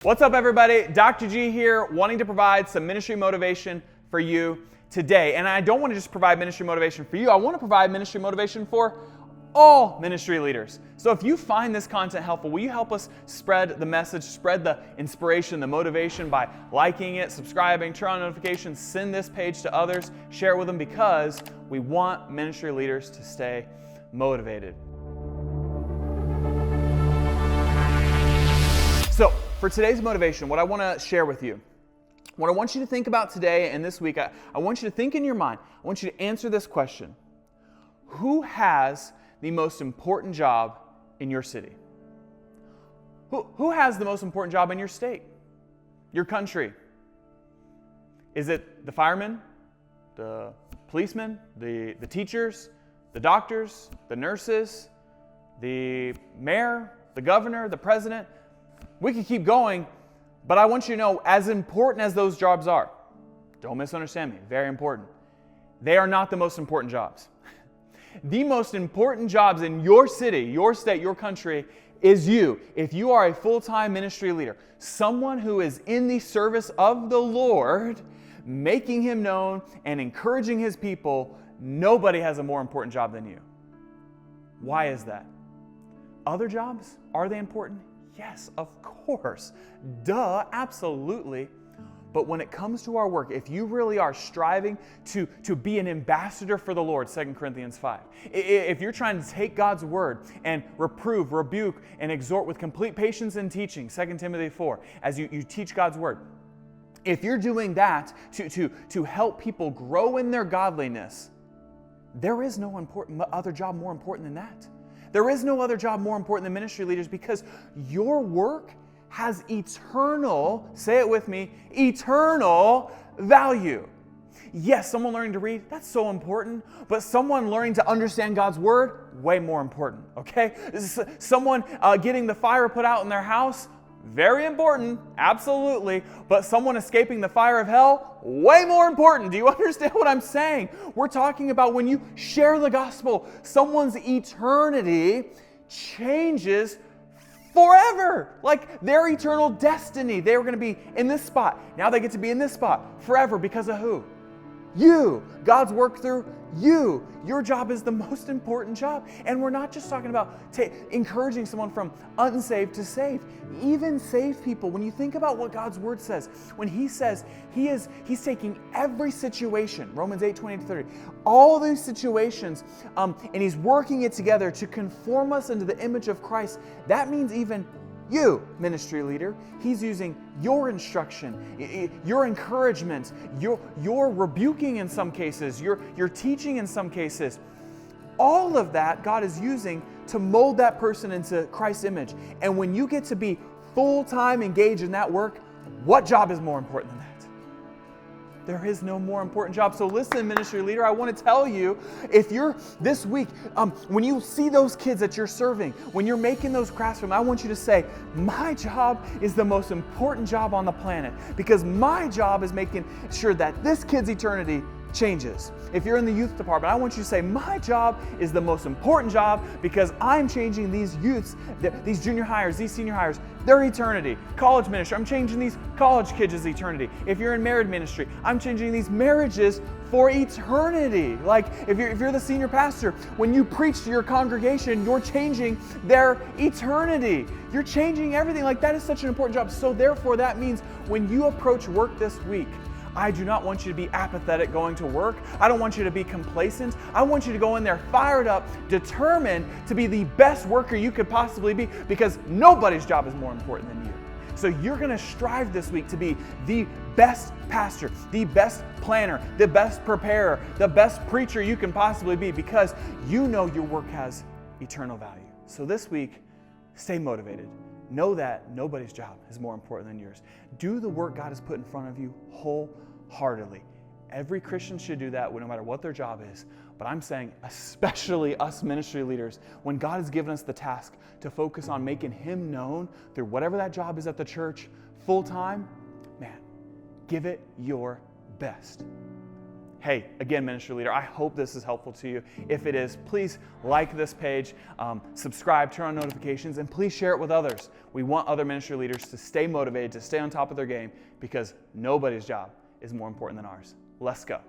What's up, everybody? Dr. G here, wanting to provide some ministry motivation for you today. And I don't want to just provide ministry motivation for you. I want to provide ministry motivation for all ministry leaders. So if you find this content helpful, will you help us spread the message, spread the inspiration, the motivation by liking it, subscribing, turn on notifications, send this page to others, share it with them, because we want ministry leaders to stay motivated. So, for today's motivation, what I want to share with you, what I want you to think about today and this week, I want you to think in your mind, I want you to answer this question. Who has the most important job in your city? Who has the most important job in your state, your country? Is it the firemen, the policemen, the teachers, the doctors, the nurses, the mayor, the governor, the president? We could keep going, but I want you to know, as important as those jobs are, don't misunderstand me, very important, they are not the most important jobs. The most important jobs in your city, your state, your country is you. If you are a full-time ministry leader, someone who is in the service of the Lord, making Him known and encouraging His people, nobody has a more important job than you. Why is that? Other jobs, are they important? Yes, of course. Duh, absolutely. But when it comes to our work, if you really are striving to be an ambassador for the Lord, 2 Corinthians 5, if you're trying to take God's word and reprove, rebuke, and exhort with complete patience and teaching, 2 Timothy 4, as you teach God's word, if you're doing that to help people grow in their godliness, there is no other job more important than that. There is no other job more important than ministry leaders, because your work has eternal, say it with me, eternal value. Yes, someone learning to read, that's so important, but someone learning to understand God's word, way more important, okay? Someone getting the fire put out in their house, very important, absolutely, but someone escaping the fire of hell, way more important. Do you understand what I'm saying? We're talking about when you share the gospel, someone's eternity changes forever. Like their eternal destiny. They were going to be in this spot. Now they get to be in this spot forever because of who? You. God's work through you. Your job is the most important job. And we're not just talking about encouraging someone from unsaved to saved. Even saved people, when you think about what God's word says, when He says He's taking every situation, Romans 8:20-30, all these situations, and He's working it together to conform us into the image of Christ, that means even you, ministry leader, He's using your instruction, your encouragement, your rebuking in some cases, your teaching in some cases. All of that God is using to mold that person into Christ's image. And when you get to be full-time engaged in that work, what job is more important than that? There is no more important job. So listen, ministry leader, I want to tell you, if you're this week, when you see those kids that you're serving, when you're making those crafts for them, I want you to say, my job is the most important job on the planet, because my job is making sure that this kid's eternity changes. If you're in the youth department, I want you to say, my job is the most important job because I'm changing these youths, these junior hires, these senior hires, their eternity. College ministry, I'm changing these college kids' eternity. If you're in married ministry, I'm changing these marriages for eternity. Like if you're the senior pastor, when you preach to your congregation, you're changing their eternity. You're changing everything. Like that is such an important job. So therefore that means when you approach work this week, I do not want you to be apathetic going to work. I don't want you to be complacent. I want you to go in there fired up, determined to be the best worker you could possibly be, because nobody's job is more important than you. So you're going to strive this week to be the best pastor, the best planner, the best preparer, the best preacher you can possibly be, because you know your work has eternal value. So this week, stay motivated. Know that nobody's job is more important than yours. Do the work God has put in front of you wholeheartedly. Every Christian should do that no matter what their job is. But I'm saying, especially us ministry leaders, when God has given us the task to focus on making Him known through whatever that job is at the church, full time, man, give it your best. Hey, again, ministry leader, I hope this is helpful to you. If it is, please like this page, subscribe, turn on notifications, and please share it with others. We want other ministry leaders to stay motivated, to stay on top of their game, because nobody's job is more important than ours. Let's go.